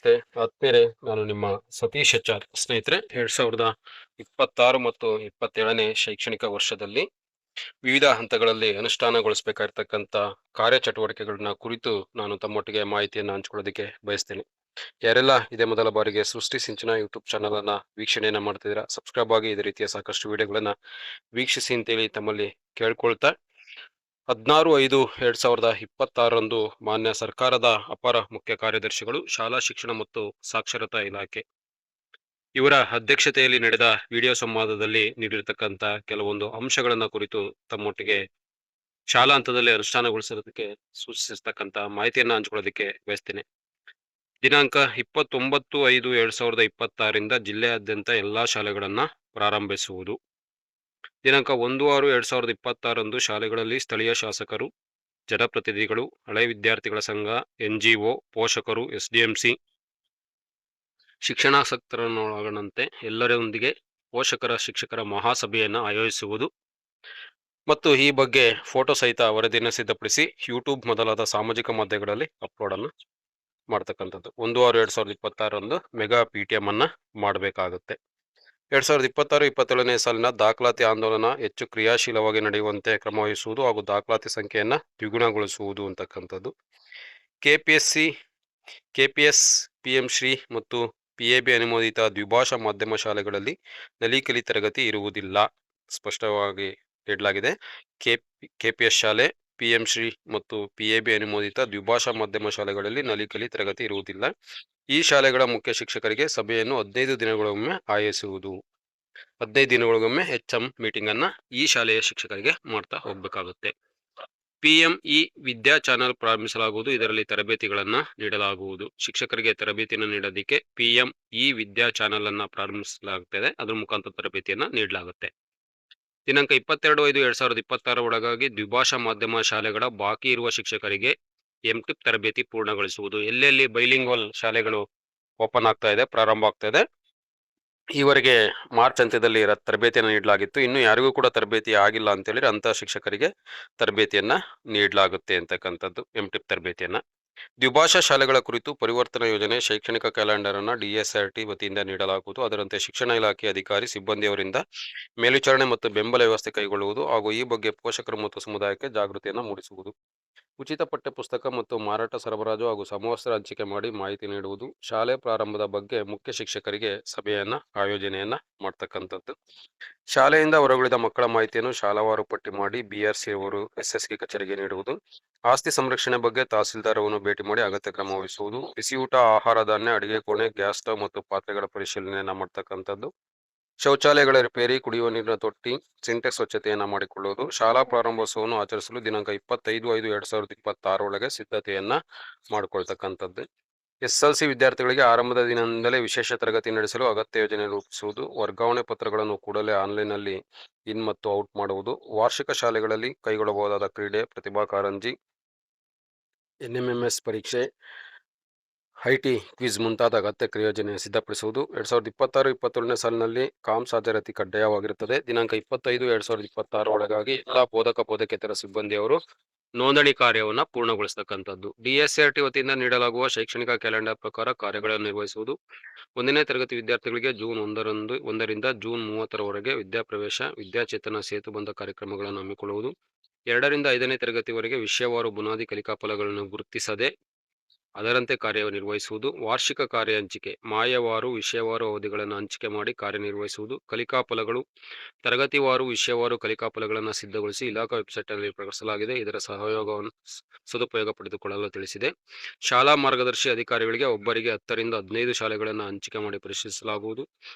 ನಮಸ್ತೆ ಆತ್ಮೀಯರೇ, ನಾನು ನಿಮ್ಮ ಸತೀಶ್ HR. ಸ್ನೇಹಿತರೆ, 2026 ಮತ್ತು 27ನೇ ಶೈಕ್ಷಣಿಕ ವರ್ಷದಲ್ಲಿ ವಿವಿಧ ಹಂತಗಳಲ್ಲಿ ಅನುಷ್ಠಾನಗೊಳಿಸಬೇಕಾಗಿರ್ತಕ್ಕಂಥ ಕಾರ್ಯಚಟುವಟಿಕೆಗಳನ್ನ ಕುರಿತು ನಾನು ತಮ್ಮೊಟ್ಟಿಗೆ ಮಾಹಿತಿಯನ್ನು ಹಂಚ್ಕೊಳ್ಳೋದಕ್ಕೆ ಬಯಸ್ತೇನೆ. ಯಾರೆಲ್ಲ ಇದೇ ಮೊದಲ ಬಾರಿಗೆ ಸೃಷ್ಟಿ ಸಿಂಚನ ಯೂಟ್ಯೂಬ್ ಚಾನಲ್ ಅನ್ನ ವೀಕ್ಷಣೆಯನ್ನ ಮಾಡ್ತಿದ್ದೀರಾ, ಸಬ್ಸ್ಕ್ರೈಬ್ ಆಗಿ ಇದೇ ರೀತಿಯ ಸಾಕಷ್ಟು ವಿಡಿಯೋಗಳನ್ನ ವೀಕ್ಷಿಸಿ ಅಂತೇಳಿ ತಮ್ಮಲ್ಲಿ ಕೇಳ್ಕೊಳ್ತಾ, 16/5/2026 ಮಾನ್ಯ ಸರ್ಕಾರದ ಅಪರ ಮುಖ್ಯ ಕಾರ್ಯದರ್ಶಿಗಳು, ಶಾಲಾ ಶಿಕ್ಷಣ ಮತ್ತು ಸಾಕ್ಷರತಾ ಇಲಾಖೆ ಇವರ ಅಧ್ಯಕ್ಷತೆಯಲ್ಲಿ ನಡೆದ ವಿಡಿಯೋ ಸಂವಾದದಲ್ಲಿ ನೀಡಿರತಕ್ಕಂತ ಕೆಲವೊಂದು ಅಂಶಗಳನ್ನ ಕುರಿತು ತಮ್ಮೊಟ್ಟಿಗೆ ಶಾಲಾ ಹಂತದಲ್ಲಿ ಅನುಷ್ಠಾನಗೊಳಿಸೋದಕ್ಕೆ ಸೂಚಿಸಿರ್ತಕ್ಕಂತ ಮಾಹಿತಿಯನ್ನ ಹಂಚ್ಕೊಳ್ಳೋದಕ್ಕೆ ಬಯಸ್ತೇನೆ. ದಿನಾಂಕ 29/5/2026 ಜಿಲ್ಲೆಯಾದ್ಯಂತ ಎಲ್ಲಾ ಶಾಲೆಗಳನ್ನ ಪ್ರಾರಂಭಿಸುವುದು. ದಿನಾಂಕ 1/6/2026 ಶಾಲೆಗಳಲ್ಲಿ ಸ್ಥಳೀಯ ಶಾಸಕರು, ಜನಪ್ರತಿನಿಧಿಗಳು, ಹಳೆ ವಿದ್ಯಾರ್ಥಿಗಳ ಸಂಘ, NGO, ಪೋಷಕರು, SDMC, ಶಿಕ್ಷಣಾಸಕ್ತರನ್ನೊಳಗೊಂಡಂತೆ ಎಲ್ಲರೊಂದಿಗೆ ಪೋಷಕರ ಶಿಕ್ಷಕರ ಮಹಾಸಭೆಯನ್ನು ಆಯೋಜಿಸುವುದು ಮತ್ತು ಈ ಬಗ್ಗೆ ಫೋಟೋ ಸಹಿತ ವರದಿಯನ್ನು ಸಿದ್ಧಪಡಿಸಿ ಯೂಟ್ಯೂಬ್ ಮೊದಲಾದ ಸಾಮಾಜಿಕ ಮಾಧ್ಯಮಗಳಲ್ಲಿ ಅಪ್ಲೋಡ್ ಅನ್ನು ಮಾಡ್ತಕ್ಕಂಥದ್ದು. 1/6/2026 ಮೆಗಾ PTM ಅನ್ನ ಮಾಡಬೇಕಾಗುತ್ತೆ. 2026-27ನೇ ಸಾಲಿನ ದಾಖಲಾತಿ ಆಂದೋಲನ ಹೆಚ್ಚು ಕ್ರಿಯಾಶೀಲವಾಗಿ ನಡೆಯುವಂತೆ ಕ್ರಮ ವಹಿಸುವುದು ಹಾಗೂ ದಾಖಲಾತಿ ಸಂಖ್ಯೆಯನ್ನ ದ್ವಿಗುಣಗೊಳಿಸುವುದು ಅಂತಕ್ಕಂಥದ್ದು. KPS, PM ಶ್ರೀ ಮತ್ತು PAB ಅನುಮೋದಿತ ದ್ವಿಭಾಷಾ ಮಾಧ್ಯಮ ಶಾಲೆಗಳಲ್ಲಿ ನಲಿಕಲಿ ತರಗತಿ ಇರುವುದಿಲ್ಲ. ಸ್ಪಷ್ಟವಾಗಿ ನೀಡಲಾಗಿದೆ. KPS ಶಾಲೆ, PM ಶ್ರೀ ಮತ್ತು PAB ಅನುಮೋದಿತ ದ್ವಿಭಾಷಾ ಮಾಧ್ಯಮ ಶಾಲೆಗಳಲ್ಲಿ ನಲಿಕಲಿ ತರಗತಿ ಇರುವುದಿಲ್ಲ. ಈ ಶಾಲೆಗಳ ಮುಖ್ಯ ಶಿಕ್ಷಕರಿಗೆ ಸಭೆಯನ್ನು 15 ದಿನಗಳಿಗೊಮ್ಮೆ ಆಯೋಜಿಸುವುದು. 15 ದಿನಗಳಿಗೊಮ್ಮೆ HM ಮೀಟಿಂಗ್ ಅನ್ನ ಈ ಶಾಲೆಯ ಶಿಕ್ಷಕರಿಗೆ ಮಾಡ್ತಾ ಹೋಗ್ಬೇಕಾಗುತ್ತೆ. PME ವಿದ್ಯಾ ಚಾನಲ್ ಪ್ರಾರಂಭಿಸಲಾಗುವುದು. ಇದರಲ್ಲಿ ತರಬೇತಿಗಳನ್ನ ನೀಡಲಾಗುವುದು. ಶಿಕ್ಷಕರಿಗೆ ತರಬೇತಿಯನ್ನು ನೀಡೋದಕ್ಕೆ PME ವಿದ್ಯಾ ಚಾನಲ್ ಅನ್ನ ಪ್ರಾರಂಭಿಸಲಾಗುತ್ತದೆ. ಅದರ ಮುಖಾಂತರ ತರಬೇತಿಯನ್ನ ನೀಡಲಾಗುತ್ತೆ. ದಿನಾಂಕ 22/5/2026 ಒಳಗಾಗಿ ದ್ವಿಭಾಷಾ ಮಾಧ್ಯಮ ಶಾಲೆಗಳ ಬಾಕಿ ಇರುವ ಶಿಕ್ಷಕರಿಗೆ MTIP ತರಬೇತಿ ಪೂರ್ಣಗೊಳಿಸುವುದು. ಎಲ್ಲೆಲ್ಲಿ ಬೈಲಿಂಗ್ವಲ್ ಶಾಲೆಗಳು ಓಪನ್ ಆಗ್ತಾ ಇದೆ, ಪ್ರಾರಂಭ ಆಗ್ತಾ ಇದೆ, ಈವರೆಗೆ ಮಾರ್ಚ್ ಅಂತ್ಯದಲ್ಲಿ ತರಬೇತಿಯನ್ನು ನೀಡಲಾಗಿತ್ತು. ಇನ್ನು ಯಾರಿಗೂ ಕೂಡ ತರಬೇತಿ ಆಗಿಲ್ಲ ಅಂತ ಹೇಳಿದ್ರೆ ಅಂತ ಶಿಕ್ಷಕರಿಗೆ ತರಬೇತಿಯನ್ನ ನೀಡಲಾಗುತ್ತೆ ಅಂತಕ್ಕಂಥದ್ದು, MTIP ತರಬೇತಿಯನ್ನ. ದ್ವಿಭಾಷಾ ಶಾಲೆಗಳ ಕುರಿತು ಪರಿವರ್ತನಾ ಯೋಜನೆ ಶೈಕ್ಷಣಿಕ ಕ್ಯಾಲೆಂಡರ್ ಅನ್ನ DSRT ವತಿಯಿಂದ ನೀಡಲಾಗುವುದು. ಅದರಂತೆ ಶಿಕ್ಷಣ ಇಲಾಖೆ ಅಧಿಕಾರಿ ಸಿಬ್ಬಂದಿಯವರಿಂದ ಮೇಲ್ವಿಚಾರಣೆ ಮತ್ತು ಬೆಂಬಲ ವ್ಯವಸ್ಥೆ ಕೈಗೊಳ್ಳುವುದು ಹಾಗೂ ಈ ಬಗ್ಗೆ ಪೋಷಕರು ಮತ್ತು ಸಮುದಾಯಕ್ಕೆ ಜಾಗೃತಿಯನ್ನು ಮೂಡಿಸುವುದು. ಉಚಿತ ಪಠ್ಯ ಪುಸ್ತಕ ಮತ್ತು ಮಾರಾಟ ಸರಬರಾಜು ಹಾಗೂ ಸಮವಸ್ತ್ರ ಹಂಚಿಕೆ ಮಾಡಿ ಮಾಹಿತಿ ನೀಡುವುದು. ಶಾಲೆ ಪ್ರಾರಂಭದ ಬಗ್ಗೆ ಮುಖ್ಯ ಶಿಕ್ಷಕರಿಗೆ ಸಭೆಯನ್ನ ಆಯೋಜನೆಯನ್ನ ಮಾಡ್ತಕ್ಕಂಥದ್ದು. ಶಾಲೆಯಿಂದ ಹೊರಗುಳಿದ ಮಕ್ಕಳ ಮಾಹಿತಿಯನ್ನು ಶಾಲಾವಾರು ಪಟ್ಟಿ ಮಾಡಿ BRC ಅವರು SSK ಕಚೇರಿಗೆ ನೀಡುವುದು. ಆಸ್ತಿ ಸಂರಕ್ಷಣೆ ಬಗ್ಗೆ ತಹಸೀಲ್ದಾರ್ ಅವರನ್ನು ಭೇಟಿ ಮಾಡಿ ಅಗತ್ಯ ಕ್ರಮ ವಹಿಸುವುದು. ಬಿಸಿಯೂಟ, ಆಹಾರ ಧಾನ್ಯ, ಅಡಿಗೆ ಕೋಣೆ, ಗ್ಯಾಸ್ ಸ್ಟವ್ ಮತ್ತು ಪಾತ್ರೆಗಳ ಪರಿಶೀಲನೆಯನ್ನ ಮಾಡ್ತಕ್ಕಂಥದ್ದು. ಶೌಚಾಲಯಗಳ ರಿಪೇರಿ, ಕುಡಿಯುವ ನೀರಿನ ತೊಟ್ಟಿ, ಸಿಂಟೆಕ್ಸ್ ಸ್ವಚ್ಛತೆಯನ್ನ ಮಾಡಿಕೊಳ್ಳುವುದು. ಶಾಲಾ ಪ್ರಾರಂಭೋತ್ಸವವನ್ನು ಆಚರಿಸಲು ದಿನಾಂಕ 25/5/2026 ಒಳಗೆ ಸಿದ್ಧತೆಯನ್ನ ಮಾಡಿಕೊಳ್ತಕ್ಕಂಥದ್ದು. SLC ವಿದ್ಯಾರ್ಥಿಗಳಿಗೆ ಆರಂಭದ ದಿನದಿಂದಲೇ ವಿಶೇಷ ತರಗತಿ ನಡೆಸಲು ಅಗತ್ಯ ಯೋಜನೆ ರೂಪಿಸುವುದು. ವರ್ಗಾವಣೆ ಪತ್ರಗಳನ್ನು ಕೂಡಲೇ ಆನ್ಲೈನ್ನಲ್ಲಿ ಇನ್ ಮತ್ತು ಔಟ್ ಮಾಡುವುದು. ವಾರ್ಷಿಕ ಶಾಲೆಗಳಲ್ಲಿ ಕೈಗೊಳ್ಳಬಹುದಾದ ಕ್ರೀಡೆ, ಪ್ರತಿಭಾ ಕಾರಂಜಿ, NMMS ಪರೀಕ್ಷೆ, IT ಕ್ವಿಜ್ ಮುಂತಾದ ಅಗತ್ಯ ಕ್ರಿಯೋಜನೆ ಸಿದ್ಧಪಡಿಸುವುದು. 2026-27ನೇ ಸಾಲಿನಲ್ಲಿ ಕಾಮ್ಸ್ ಹಾಜರಾತಿ ಕಡ್ಡಾಯವಾಗಿರುತ್ತದೆ. ದಿನಾಂಕ 25/5/2026 ಒಳಗಾಗಿ ಎಲ್ಲ ಬೋಧಕ ಬೋಧಕೇತರ ಸಿಬ್ಬಂದಿಯವರು ನೋಂದಣಿ ಕಾರ್ಯವನ್ನು ಪೂರ್ಣಗೊಳಿಸತಕ್ಕಂಥದ್ದು. DSRT ವತಿಯಿಂದ ನೀಡಲಾಗುವ ಶೈಕ್ಷಣಿಕ ಕ್ಯಾಲೆಂಡರ್ ಪ್ರಕಾರ ಕಾರ್ಯಗಳನ್ನು ನಿರ್ವಹಿಸುವುದು. 1ನೇ ತರಗತಿ ವಿದ್ಯಾರ್ಥಿಗಳಿಗೆ ಜೂನ್ 1ರಿಂದ ಜೂನ್ 30ರವರೆಗೆ ವಿದ್ಯಾಪ್ರವೇಶ, ವಿದ್ಯಾಚೇತನ, ಸೇತುಬಂಧ ಕಾರ್ಯಕ್ರಮಗಳನ್ನು ಹಮ್ಮಿಕೊಳ್ಳುವುದು. 2ರಿಂದ 5ನೇ ತರಗತಿವರೆಗೆ ವಿಷಯವಾರು ಬುನಾದಿ ಕಲಿಕಾ ಫಲಗಳನ್ನು ಗುರುತಿಸದೆ ಅದರಂತೆ ಕಾರ್ಯನಿರ್ವಹಿಸುವುದು. ವಾರ್ಷಿಕ ಕಾರ್ಯ ಹಂಚಿಕೆ, ಮಾಯವಾರು, ವಿಷಯವಾರು ಅವಧಿಗಳನ್ನು ಹಂಚಿಕೆ ಮಾಡಿ ಕಾರ್ಯನಿರ್ವಹಿಸುವುದು. ಕಲಿಕಾ ಫಲಗಳು, ತರಗತಿವಾರು, ವಿಷಯವಾರು ಕಲಿಕಾ ಫಲಗಳನ್ನು ಸಿದ್ಧಗೊಳಿಸಿ ಇಲಾಖಾ ವೆಬ್ಸೈಟ್ನಲ್ಲಿ ಪ್ರಕಟಿಸಲಾಗಿದೆ. ಇದರ ಸಹಯೋಗವನ್ನು ಸದುಪಯೋಗ ಪಡೆದುಕೊಳ್ಳಲು ತಿಳಿಸಿದೆ. ಶಾಲಾ ಮಾರ್ಗದರ್ಶಿ ಅಧಿಕಾರಿಗಳಿಗೆ ಒಬ್ಬರಿಗೆ 10ರಿಂದ 15 ಶಾಲೆಗಳನ್ನು ಹಂಚಿಕೆ ಮಾಡಿ ಪರಿಶೀಲಿಸಲಾಗುವುದು.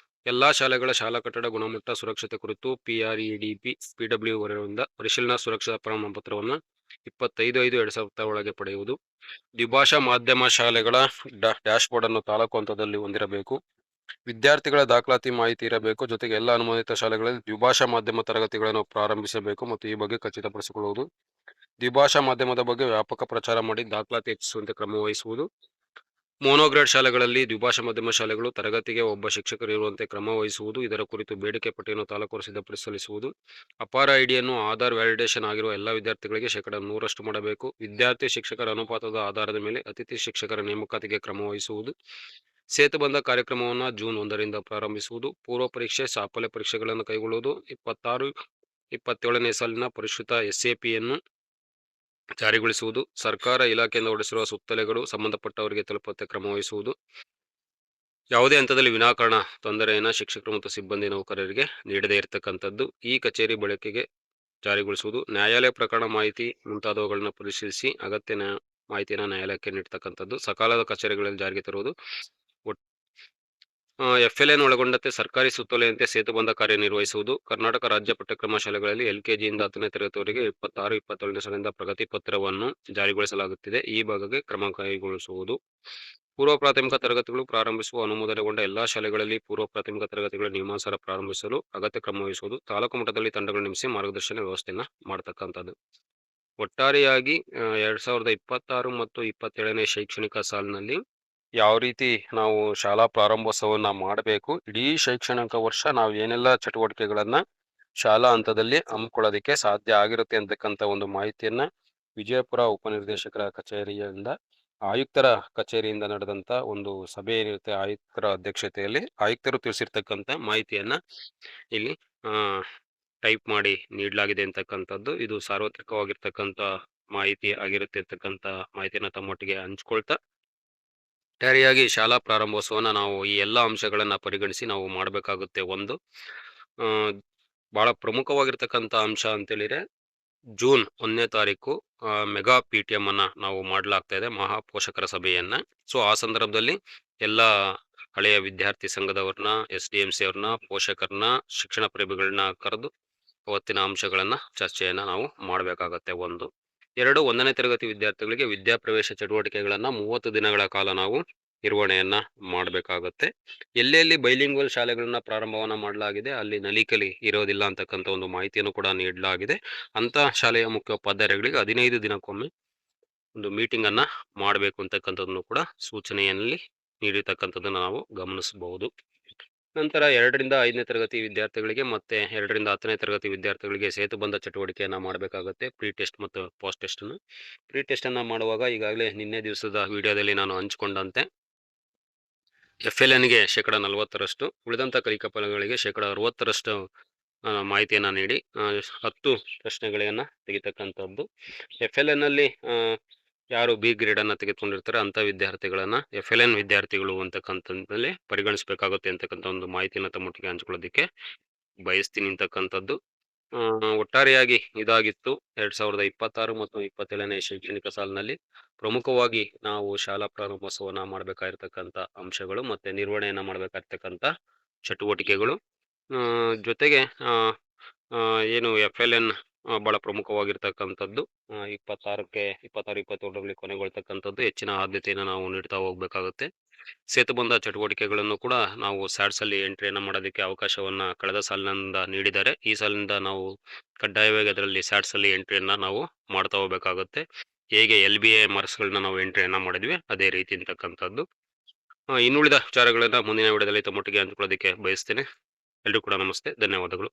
ಎಲ್ಲಾ ಶಾಲೆಗಳ ಶಾಲಾ ಕಟ್ಟಡ ಗುಣಮಟ್ಟ ಸುರಕ್ಷತೆ ಕುರಿತು PREDP PW ವರದಿಯಿಂದ ಪರಿಶೀಲನಾ ಸುರಕ್ಷತಾ ಪ್ರಮಾಣ ಪತ್ರವನ್ನು 25/5/2026 ಒಳಗೆ ಪಡೆಯುವುದು. ದ್ವಿಭಾಷಾ ಮಾಧ್ಯಮ ಶಾಲೆಗಳ ಡ್ಯಾಶ್ಬೋರ್ಡ್ ಅನ್ನು ತಾಲೂಕು ಹಂತದಲ್ಲಿ ಹೊಂದಿರಬೇಕು. ವಿದ್ಯಾರ್ಥಿಗಳ ದಾಖಲಾತಿ ಮಾಹಿತಿ ಇರಬೇಕು. ಜೊತೆಗೆ ಎಲ್ಲ ಅನುಮೋದಿತ ಶಾಲೆಗಳಲ್ಲಿ ದ್ವಿಭಾಷಾ ಮಾಧ್ಯಮ ತರಗತಿಗಳನ್ನು ಪ್ರಾರಂಭಿಸಬೇಕು ಮತ್ತು ಈ ಬಗ್ಗೆ ಖಚಿತಪಡಿಸಿಕೊಳ್ಳುವುದು. ದ್ವಿಭಾಷಾ ಮಾಧ್ಯಮದ ಬಗ್ಗೆ ವ್ಯಾಪಕ ಪ್ರಚಾರ ಮಾಡಿ ದಾಖಲಾತಿ ಹೆಚ್ಚಿಸುವಂತೆ ಕ್ರಮ ವಹಿಸುವುದು. ಮೋನೋಗ್ರೇಡ್ ಶಾಲೆಗಳಲ್ಲಿ ದ್ವಿಭಾಷಾ ಮಾಧ್ಯಮ ಶಾಲೆಗಳು ತರಗತಿಗೆ ಒಬ್ಬ ಶಿಕ್ಷಕರು ಇರುವಂತೆ ಕ್ರಮ ವಹಿಸುವುದು, ಇದರ ಕುರಿತು ಬೇಡಿಕೆ ಪಟ್ಟಿಯನ್ನು ತಾಲೂಕು ಸಿದ್ಧಪಡಿಸಿ ಸಲ್ಲಿಸುವುದು. ಅಪಾರ ಐಡಿಯನ್ನು ಆಧಾರ್ ವ್ಯಾಲಿಡೇಷನ್ ಆಗಿರುವ ಎಲ್ಲ ವಿದ್ಯಾರ್ಥಿಗಳಿಗೆ 100% ಮಾಡಬೇಕು. ವಿದ್ಯಾರ್ಥಿ ಶಿಕ್ಷಕರ ಅನುಪಾತದ ಆಧಾರದ ಮೇಲೆ ಅತಿಥಿ ಶಿಕ್ಷಕರ ನೇಮಕಾತಿಗೆ ಕ್ರಮ ವಹಿಸುವುದು. ಸೇತುಬಂಧ ಕಾರ್ಯಕ್ರಮವನ್ನು ಜೂನ್ 1ರಿಂದ ಪ್ರಾರಂಭಿಸುವುದು. ಪೂರ್ವ ಪರೀಕ್ಷೆ ಸಾಫಲ್ಯ ಪರೀಕ್ಷೆಗಳನ್ನು ಕೈಗೊಳ್ಳುವುದು. 26-27ನೇ ಸಾಲಿನ ಪರಿಷ್ಕೃತ SAPಯನ್ನು ಜಾರಿಗೊಳಿಸುವುದು. ಸರ್ಕಾರ ಇಲಾಖೆಯಿಂದ ಹೊರಡಿಸಿರುವ ಸುತ್ತೋಲೆಗಳು ಸಂಬಂಧಪಟ್ಟವರಿಗೆ ತಲುಪುವಂತೆ ಕ್ರಮ ವಹಿಸುವುದು. ಯಾವುದೇ ಹಂತದಲ್ಲಿ ವಿನಾಕಾರಣ ತೊಂದರೆಯನ್ನು ಶಿಕ್ಷಕರು ಮತ್ತು ಸಿಬ್ಬಂದಿ ನೌಕರರಿಗೆ ನೀಡದೇ ಇರತಕ್ಕಂಥದ್ದು. ಈ ಕಚೇರಿ ಬಳಕೆಗೆ ಜಾರಿಗೊಳಿಸುವುದು. ನ್ಯಾಯಾಲಯ ಪ್ರಕರಣ ಮಾಹಿತಿ ಮುಂತಾದವುಗಳನ್ನು ಪರಿಶೀಲಿಸಿ ಅಗತ್ಯ ಮಾಹಿತಿಯನ್ನು ನ್ಯಾಯಾಲಯಕ್ಕೆ ನೀಡತಕ್ಕಂಥದ್ದು. ಸಕಾಲದ ಕಚೇರಿಗಳಲ್ಲಿ ಜಾರಿಗೆ ತರುವುದು. FLN ಒಳಗೊಂಡಂತೆ ಸರ್ಕಾರಿ ಸುತ್ತೋಲೆಯಂತೆ ಸೇತುಬಂಧ ಕಾರ್ಯನಿರ್ವಹಿಸುವುದು. ಕರ್ನಾಟಕ ರಾಜ್ಯ ಪಠ್ಯಕ್ರಮ ಶಾಲೆಗಳಲ್ಲಿ LKGಯಿಂದ 10ನೇ ತರಗತಿವರೆಗೆ 26-27ನೇ ಸಾಲಿನಿಂದ ಪ್ರಗತಿ ಪತ್ರವನ್ನು ಜಾರಿಗೊಳಿಸಲಾಗುತ್ತಿದೆ. ಈ ಭಾಗಕ್ಕೆ ಕ್ರಮ ಕೈಗೊಳಿಸುವುದು. ಪೂರ್ವ ಪ್ರಾಥಮಿಕ ತರಗತಿಗಳು ಪ್ರಾರಂಭಿಸುವ ಅನುಮೋದನೆಗೊಂಡ ಎಲ್ಲಾ ಶಾಲೆಗಳಲ್ಲಿ ಪೂರ್ವ ಪ್ರಾಥಮಿಕ ತರಗತಿಗಳ ನಿಯಮಾನುಸಾರ ಪ್ರಾರಂಭಿಸಲು ಅಗತ್ಯ ಕ್ರಮ ವಹಿಸುವುದು. ತಾಲೂಕು ಮಟ್ಟದಲ್ಲಿ ತಂಡಗಳು ನೇಮಿಸಿ ಮಾರ್ಗದರ್ಶನ ವ್ಯವಸ್ಥೆಯನ್ನು ಮಾಡತಕ್ಕಂಥದ್ದು. ಒಟ್ಟಾರೆಯಾಗಿ 2026 ಮತ್ತು 27ನೇ ಶೈಕ್ಷಣಿಕ ಸಾಲಿನಲ್ಲಿ ಯಾವ ರೀತಿ ನಾವು ಶಾಲಾ ಪ್ರಾರಂಭೋತ್ಸವವನ್ನ ಮಾಡಬೇಕು, ಇಡೀ ಶೈಕ್ಷಣಿಕ ವರ್ಷ ನಾವು ಏನೆಲ್ಲ ಚಟುವಟಿಕೆಗಳನ್ನ ಶಾಲಾ ಹಂತದಲ್ಲಿ ಹಮ್ಮಿಕೊಳ್ಳೋದಕ್ಕೆ ಸಾಧ್ಯ ಆಗಿರುತ್ತೆ ಅಂತಕ್ಕಂಥ ಒಂದು ಮಾಹಿತಿಯನ್ನ ವಿಜಯಪುರ ಉಪನಿರ್ದೇಶಕರ ಕಚೇರಿಯಿಂದ ಆಯುಕ್ತರ ಕಚೇರಿಯಿಂದ ನಡೆದಂತ ಒಂದು ಸಭೆ ಏನಿರುತ್ತೆ, ಆಯುಕ್ತರ ಅಧ್ಯಕ್ಷತೆಯಲ್ಲಿ ಆಯುಕ್ತರು ತಿಳಿಸಿರ್ತಕ್ಕಂಥ ಮಾಹಿತಿಯನ್ನ ಇಲ್ಲಿ ಟೈಪ್ ಮಾಡಿ ನೀಡಲಾಗಿದೆ ಅಂತಕ್ಕಂಥದ್ದು. ಇದು ಸಾರ್ವತ್ರಿಕವಾಗಿರ್ತಕ್ಕಂಥ ಮಾಹಿತಿ ಆಗಿರುತ್ತೆ ಅಂತಕ್ಕಂಥ ಮಾಹಿತಿಯನ್ನ ತಮ್ಮೊಟ್ಟಿಗೆ ಹಂಚ್ಕೊಳ್ತಾ, ಒಟ್ಟಾರೆಯಾಗಿ ಶಾಲಾ ಪ್ರಾರಂಭೋತ್ಸವನ ನಾವು ಈ ಎಲ್ಲ ಅಂಶಗಳನ್ನ ಪರಿಗಣಿಸಿ ನಾವು ಮಾಡಬೇಕಾಗುತ್ತೆ. ಒಂದು ಬಹಳ ಪ್ರಮುಖವಾಗಿರ್ತಕ್ಕಂಥ ಅಂಶ ಅಂತೇಳಿದ್ರೆ ಜೂನ್ 1ನೇ ತಾರೀಕು ಮೆಗಾ PTM ಅನ್ನ ನಾವು ಮಾಡಲಾಗ್ತಾ ಇದೆ, ಮಹಾ ಪೋಷಕರ ಸಭೆಯನ್ನ. ಸೊ ಆ ಸಂದರ್ಭದಲ್ಲಿ ಎಲ್ಲ ಹಳೆಯ ವಿದ್ಯಾರ್ಥಿ ಸಂಘದವ್ರನ್ನ, SDMC ಅವ್ರನ್ನ, ಪೋಷಕರನ್ನ, ಶಿಕ್ಷಣ ಪ್ರೇಮಿಗಳನ್ನ ಕರೆದು ಅವತ್ತಿನ ಅಂಶಗಳನ್ನ ಚರ್ಚೆಯನ್ನ ನಾವು ಮಾಡಬೇಕಾಗತ್ತೆ. 2 1ನೇ ತರಗತಿ ವಿದ್ಯಾರ್ಥಿಗಳಿಗೆ ವಿದ್ಯಾಪ್ರವೇಶ ಚಟುವಟಿಕೆಗಳನ್ನ 30 ದಿನಗಳ ಕಾಲ ನಾವು ನಿರ್ವಹಣೆಯನ್ನ ಮಾಡಬೇಕಾಗತ್ತೆ. ಎಲ್ಲೆಲ್ಲಿ ಬೈಲಿಂಗ್ವಲ್ ಶಾಲೆಗಳನ್ನ ಪ್ರಾರಂಭವನ್ನ ಮಾಡಲಾಗಿದೆ ಅಲ್ಲಿ ನಲಿಕಲಿ ಇರೋದಿಲ್ಲ ಅಂತಕ್ಕಂಥ ಒಂದು ಮಾಹಿತಿಯನ್ನು ಕೂಡ ನೀಡಲಾಗಿದೆ. ಅಂತ ಶಾಲೆಯ ಮುಖ್ಯೋಪಾಧ್ಯಾಯರುಗಳಿಗೆ 15 ದಿನಕ್ಕೊಮ್ಮೆ ಒಂದು ಮೀಟಿಂಗ್ ಅನ್ನ ಮಾಡಬೇಕು ಅಂತಕ್ಕಂಥದ್ದನ್ನು ಕೂಡ ಸೂಚನೆಯಲ್ಲಿ ನೀಡಿರ್ತಕ್ಕಂಥದ್ದನ್ನ ನಾವು ಗಮನಿಸಬಹುದು. ನಂತರ 2ರಿಂದ 5ನೇ ತರಗತಿ ವಿದ್ಯಾರ್ಥಿಗಳಿಗೆ ಮತ್ತೆ 2ರಿಂದ 10ನೇ ತರಗತಿ ವಿದ್ಯಾರ್ಥಿಗಳಿಗೆ ಸೇತುಬಂಧ ಚಟುವಟಿಕೆಯನ್ನ ಮಾಡಬೇಕಾಗುತ್ತೆ. ಪ್ರೀ ಟೆಸ್ಟ್ ಮತ್ತು ಪೋಸ್ಟ್ ಟೆಸ್ಟ್ ಅನ್ನು. ಪ್ರೀ ಟೆಸ್ಟ್ ಅನ್ನ ಮಾಡುವಾಗ ಈಗಾಗಲೇ ನಿನ್ನೆ ದಿವಸದ ವಿಡಿಯೋದಲ್ಲಿ ನಾನು ಹಂಚಿಕೊಂಡಂತೆ FLNಗೆ 40%, ಉಳಿದಂತ ಕಲಿಕಾ ಫಲಗಳಿಗೆ 60% ಮಾಹಿತಿಯನ್ನ ನೀಡಿ 10 ಪ್ರಶ್ನೆಗಳನ್ನ ತೆಗಿತಕ್ಕಂಥದ್ದು. FLN ಅಲ್ಲಿ ಯಾರು B ಗ್ರೇಡ್ ಅನ್ನ ತೆಗೆದುಕೊಂಡಿರ್ತಾರೆ ಅಂತ ವಿದ್ಯಾರ್ಥಿಗಳನ್ನ FLN ವಿದ್ಯಾರ್ಥಿಗಳು ಅಂತಕ್ಕಂಥದ್ದಲ್ಲಿ ಪರಿಗಣಿಸಬೇಕಾಗುತ್ತೆ ಅಂತಕ್ಕಂಥ ಒಂದು ಮಾಹಿತಿಯನ್ನ ತಮ್ಮೊಟ್ಟಿಗೆ ಹಂಚ್ಕೊಳ್ಳೋದಿಕ್ಕೆ ಬಯಸ್ತೀನಿ ಅಂತಕ್ಕಂಥದ್ದು. ಒಟ್ಟಾರೆಯಾಗಿ ಇದಾಗಿತ್ತು 2026 ಮತ್ತು 27ನೇ ಶೈಕ್ಷಣಿಕ ಸಾಲಿನಲ್ಲಿ ಪ್ರಮುಖವಾಗಿ ನಾವು ಶಾಲಾ ಪ್ರಾರಂಭೋತ್ಸವನ ಮಾಡಬೇಕಾಗಿರ್ತಕ್ಕಂಥ ಅಂಶಗಳು ಮತ್ತೆ ನಿರ್ವಹಣೆಯನ್ನ ಮಾಡಬೇಕಾಗಿರ್ತಕ್ಕಂಥ ಚಟುವಟಿಕೆಗಳು. ಜೊತೆಗೆ ಏನು FLN ಬಹಳ ಪ್ರಮುಖವಾಗಿರ್ತಕ್ಕಂಥದ್ದು 26-27ರಲ್ಲಿ ಕೊನೆಗೊಳ್ತಕ್ಕಂಥದ್ದು. ಹೆಚ್ಚಿನ ಆದ್ಯತೆಯನ್ನು ನಾವು ನೀಡ್ತಾ ಹೋಗ್ಬೇಕಾಗುತ್ತೆ. ಸೇತುಬಂಧ ಚಟುವಟಿಕೆಗಳನ್ನು ಕೂಡ ನಾವು ಸ್ಯಾಟ್ಸ್ ಅಲ್ಲಿ ಎಂಟ್ರಿಯನ್ನ ಮಾಡೋದಕ್ಕೆ ಅವಕಾಶವನ್ನ ಕಳೆದ ಸಾಲಿನಿಂದ ನೀಡಿದ್ದಾರೆ. ಈ ಸಾಲಿನಿಂದ ನಾವು ಕಡ್ಡಾಯವಾಗಿ ಅದರಲ್ಲಿ ಸ್ಯಾಟ್ಸ್ ಅಲ್ಲಿ ಎಂಟ್ರಿಯನ್ನ ನಾವು ಮಾಡ್ತಾ ಹೋಗ್ಬೇಕಾಗುತ್ತೆ. ಹೇಗೆ LBA ಮಾರ್ಕ್ಸ್ಗಳನ್ನ ನಾವು ಎಂಟ್ರಿಯನ್ನ ಮಾಡಿದ್ವಿ ಅದೇ ರೀತಿ ಅಂತಕ್ಕಂಥದ್ದು. ಇನ್ನುಳಿದ ವಿಚಾರಗಳನ್ನ ಮುಂದಿನ ವಿಡಿಯೋದಲ್ಲಿ ತಮ್ಮೊಟ್ಟಿಗೆ ಹಂಚ್ಕೊಳ್ಳೋದಕ್ಕೆ ಬಯಸ್ತೇನೆ. ಎಲ್ರಿಗೂ ಕೂಡ ನಮಸ್ತೆ, ಧನ್ಯವಾದಗಳು.